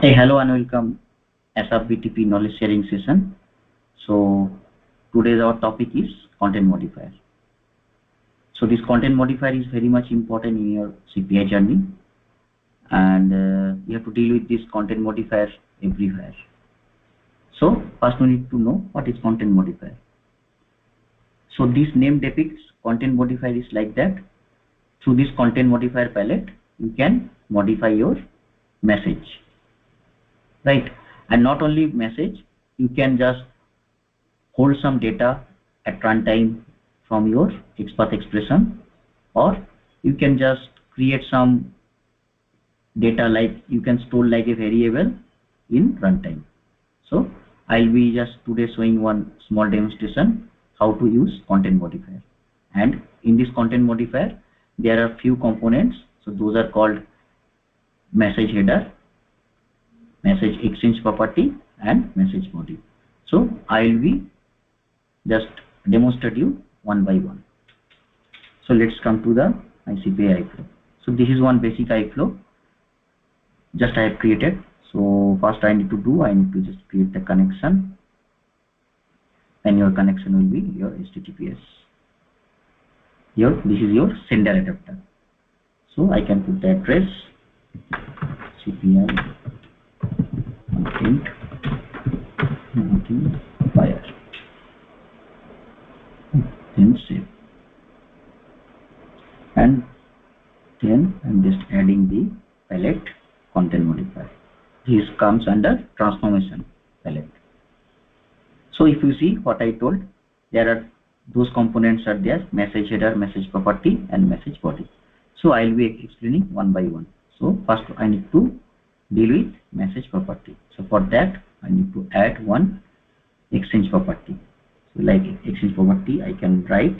Hey, hello and welcome SAP BTP knowledge sharing session. So today's our topic is content modifier. So this content modifier is very much important in your CPI journey, and you have to deal with this content modifier everywhere. So first we need to know what is content modifier. So this name depicts content modifier is like that. Through this content modifier palette, you can modify your message, right? And not only message, you can just hold some data at runtime from your XPath expression, or you can just create some data like you can store like a variable in runtime. So I'll be just today showing one small demonstration how to use content modifier. And in this content modifier, there are few components. So those are called message header, message exchange property, and message body. So I'll be just demonstrate you one by one. So let's come to the CPI flow. So this is one basic flow just I have created. So first I need to just create the connection, and your connection will be your HTTPS. Here this is your sender adapter. So I can put the address CPI content modifier, then save, and then I'm just adding the palette content modifier. This comes under transformation palette. So if you see what I told, there are those components are there: message header, message property, and message body. So I'll be explaining one by one. So first I need to deal with message property. So for that I need to add one exchange property. So like exchange property, I can write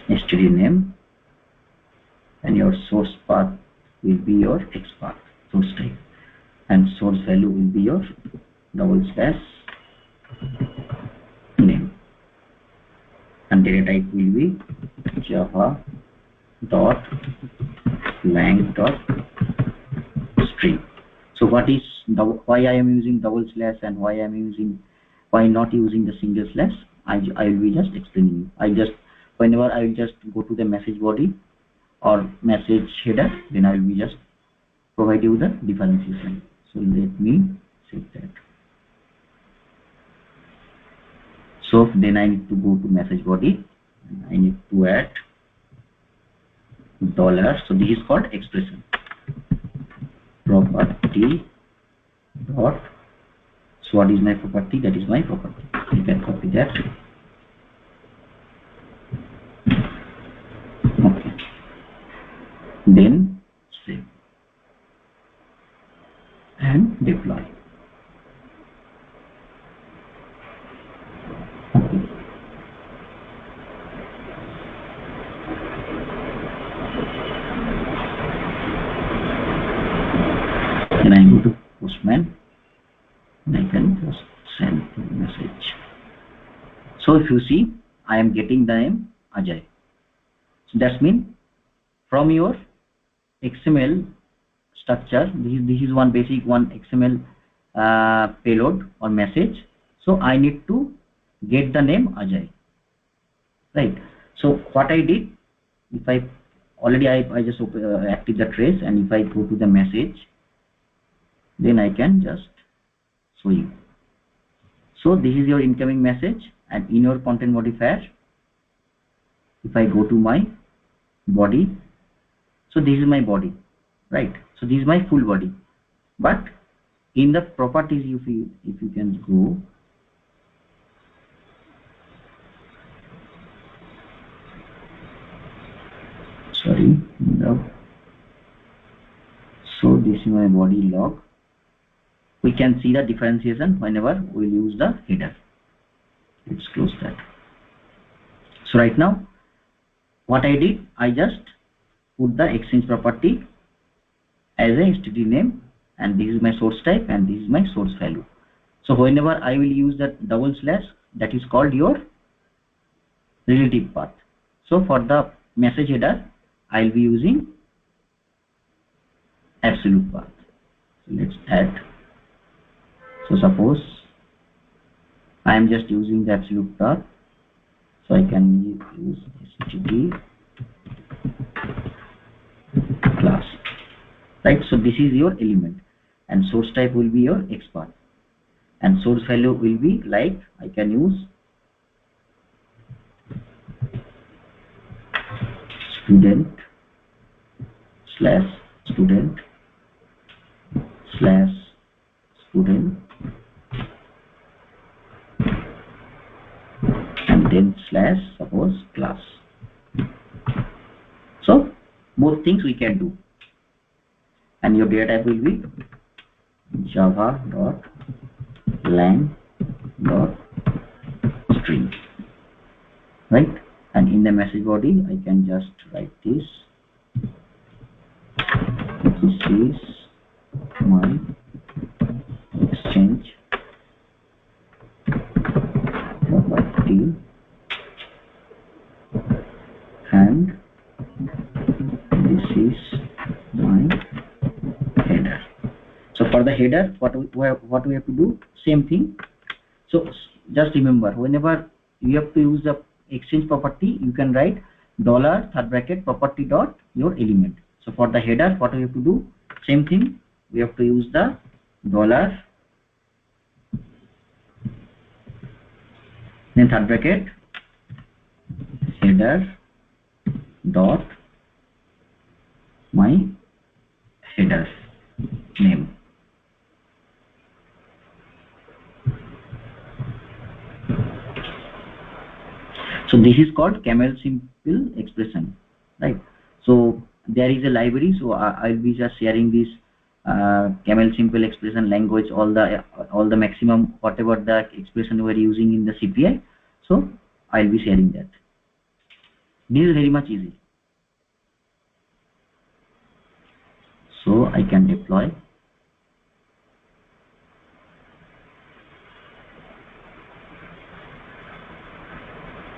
std name, and your source path will be your XPath source type, and source value will be your /name, and data type will be java dot lang dot string. So what is why I am using double slash and why not using the single slash? I will be just explaining you. Whenever I will just go to the message body or message header, then I will be just provide you the differentiation. So let me save that. So then I need to go to message body, and I need to add dollar. So this is called expression property dot. So what is my property? That is my property. You can copy that. Okay. Then save and deploy. Okay. Then I go to Postman, and I can just send the message. So if you see, I am getting the name Ajay. So that means from your XML structure, this is one basic XML payload or message. So I need to get the name Ajay, right? So what I did, if I already I just active the trace, and if I go to the message, then I can just show you. So this is your incoming message, and in your content modifier, if I go to my body, so this is my body, right? So this is my full body, but in the properties, if you can go, sorry, no. So this is my body log. We can see the differentiation whenever we'll use the header. Let's close that. So right now, what I did, I just put the exchange property as a std name, and this is my source type, and this is my source value. So whenever I will use that double slash, that is called your relative path. So for the message header, I'll be using absolute path. So let's add. So suppose I am just using the absolute path, so I can use HTTP class, right? So this is your element, and source type will be your XPath, and source value will be like I can use student slash student slash student and then slash suppose class. So both things we can do, and your data type will be java dot lang dot string, right? And in the message body I can just write this is my exchange property and this is my header. So for the header, what we have to do, same thing. So just remember, whenever you have to use the exchange property, you can write dollar third bracket property dot your element. So for the header, what we have to do, same thing. We have to use the dollar then third bracket header dot my header name. So this is called camel simple expression, right? So there is a library. So I'll be just sharing this camel simple expression language, all the maximum whatever the expression we're using in the CPI. So I'll be sharing that. This is very much easy. So I can deploy.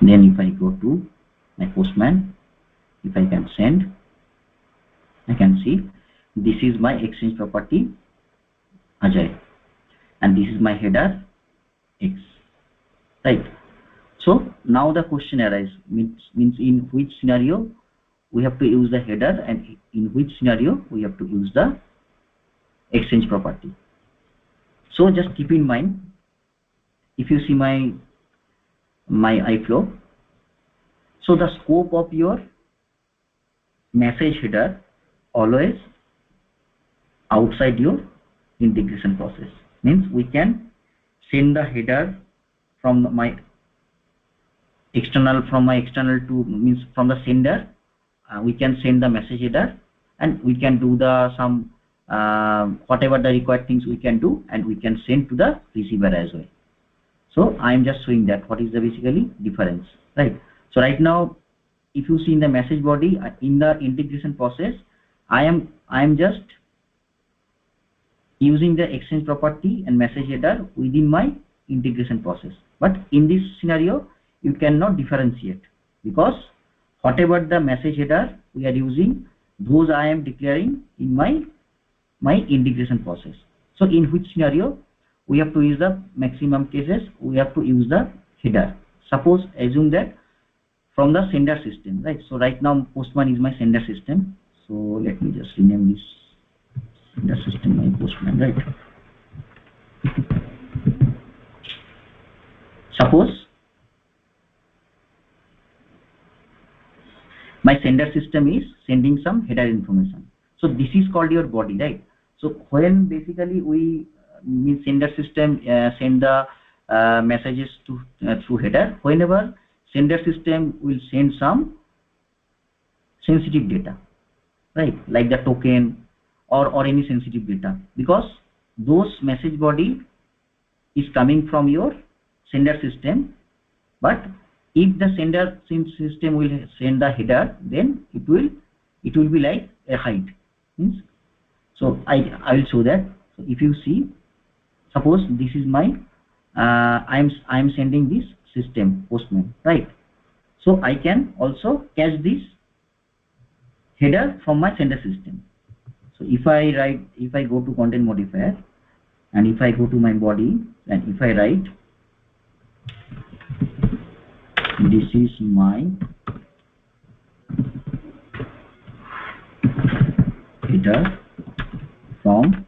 Then if I go to my Postman, if I can send, I can see this is my exchange property Ajay, and this is my header X, right? So now the question arises, means in which scenario we have to use the header and in which scenario we have to use the exchange property. So just keep in mind, if you see my iFlow, so the scope of your message header always outside your integration process, means we can send the header from my external to, means from the sender, we can send the message header and we can do the some whatever the required things we can do, and we can send to the receiver as well. So I am just showing that what is the basically difference, right? So right now if you see in the message body, in the integration process, I am just using the exchange property and message header within my integration process. But in this scenario, you cannot differentiate, because whatever the message header we are using, those I am declaring in my integration process. So in which scenario we have to use the maximum cases, we have to use the header. Suppose assume that from the sender system, right? So right now Postman is my sender system. So let me just rename this sender system my Postman, right? Suppose my sender system is sending some header information. So this is called your body, right? So when basically we mean sender system send the messages to through header, whenever sender system will send some sensitive data, right? Like the token or any sensitive data, because those message body is coming from your sender system. But if the sender system will send the header, then it will be like a hide, means. So I will show that. So if you see, suppose this is my I'm sending this system Postman, right? So I can also catch this header from my sender system. So if I go to content modifier, and if I go to my body, and if I write, this is my header from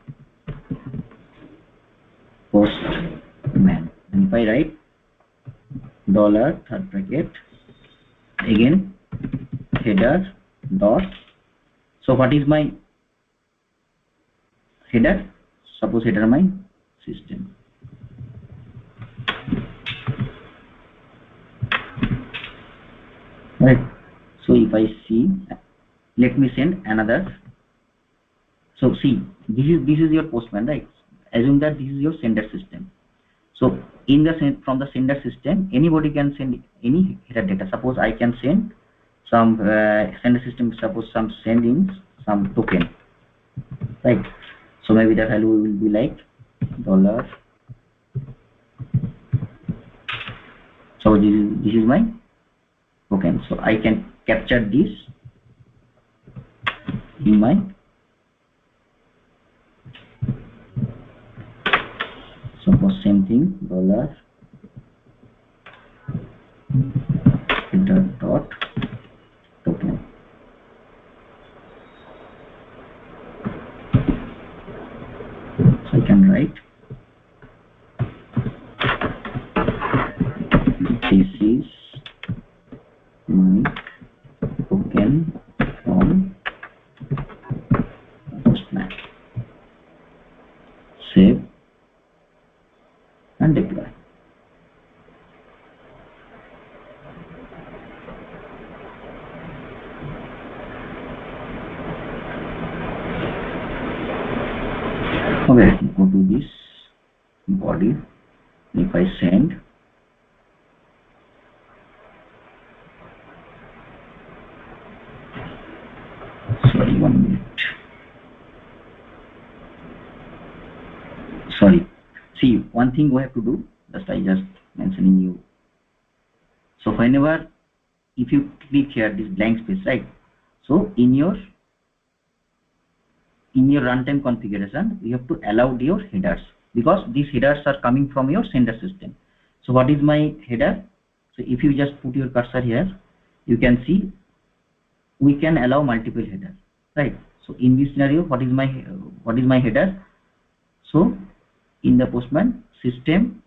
postman, and if I write dollar third bracket, again header dot, so what is my header? Suppose header my system. Right. So if I see, let me send another. So see, this is your postman, right? Assume that this is your sender system. So in the from the sender system, anybody can send any header data. Suppose I can send some sender system. Suppose some sending some token, right? So maybe the value will be like dollar. So this is my token. So I can capture this in my, suppose same thing, dollar header dot token. So I can write, this is my token from postman. Save and deploy. Okay, go to this body. If I send, sorry, 1 minute. Sorry. See, one thing we have to do, I just mentioning you. So whenever, if you click here, this blank space, right? So in your runtime configuration, you have to allow your headers, because these headers are coming from your sender system. So what is my header? So if you just put your cursor here, you can see we can allow multiple headers, right? So in this scenario, what is my header? So in the postman system,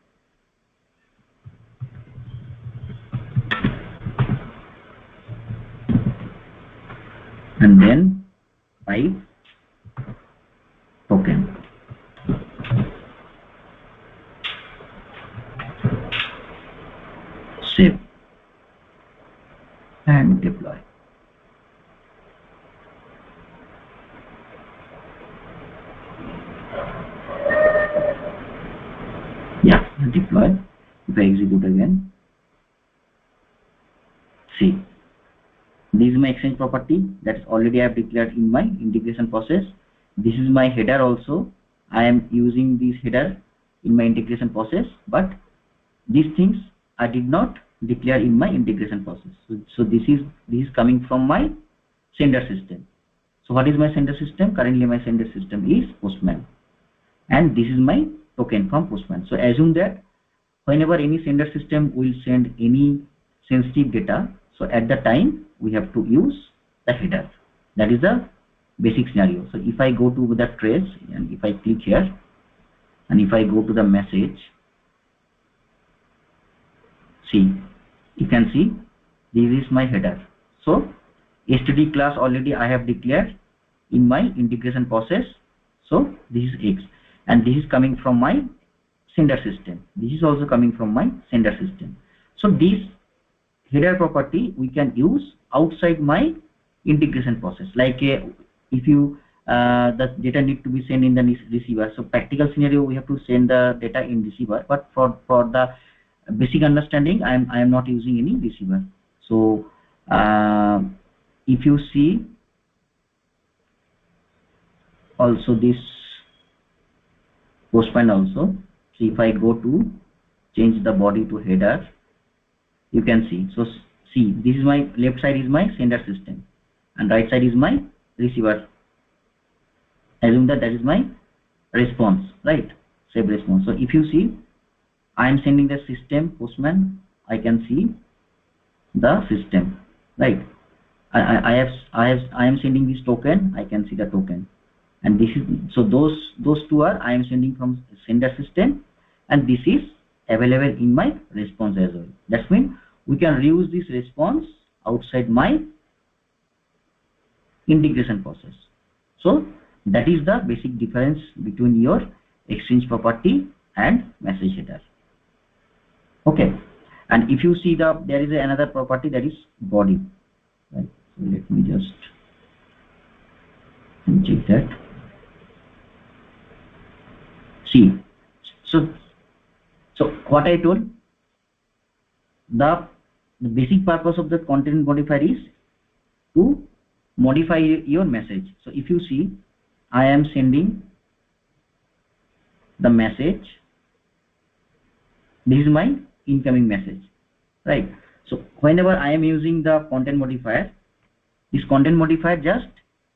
and then 5 token. Save and deploy. Yeah, deploy. If I execute again, see, this is my exchange property that is already I have declared in my integration process. This is my header also. I am using this header in my integration process, but these things I did not declare in my integration process. So this is coming from my sender system. So what is my sender system? Currently my sender system is postman, and this is my token from postman. So assume that whenever any sender system will send any sensitive data, so at the time we have to use the header. That is the basic scenario. So if I go to the trace, and if I click here, and if I go to the message, see, you can see this is my header. So std class already I have declared in my integration process. So this is X, and this is coming from my sender system. This is also coming from my sender system. So this header property we can use outside my integration process. Like if you the data need to be sent in the receiver. So practical scenario we have to send the data in receiver, but for the basic understanding, I am not using any receiver. So if you see also this postman also, so if I go to change the body to header, you can see. So See, this is my left side is my sender system and right side is my receiver. Assume that that is my response, right? Save response. So if you see, I am sending the system postman. I can see the system, right? I am sending this token. I can see the token, and this is so those two are I am sending from sender system, and this is available in my response as well. That means we can reuse this response outside my integration process. So that is the basic difference between your exchange property and message header. Okay, and if you see there is another property that is body. Right. So let me just check that. See, so what I told, the basic purpose of the content modifier is to modify your message. So if you see, I am sending the message. This is my incoming message, right? So whenever I am using the content modifier, this content modifier just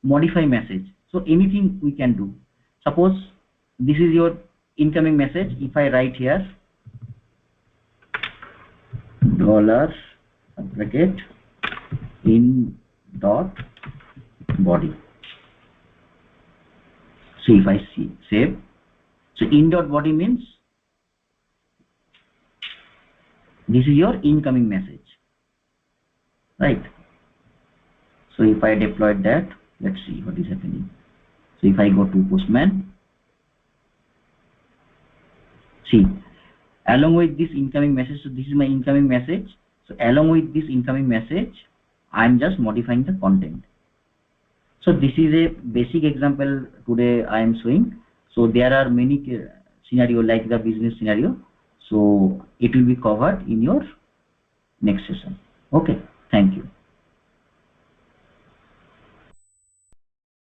modify message. So anything we can do. Suppose this is your incoming message. If I write here dollar bracket in dot body. So if I see save, so in dot body means this is your incoming message, right? So if I deploy that, let's see what is happening. So if I go to postman, see, along with this incoming message, so this is my incoming message. So along with this incoming message, I'm just modifying the content. So this is a basic example today I am showing. So there are many scenario like the business scenario. So it will be covered in your next session. Okay, thank you.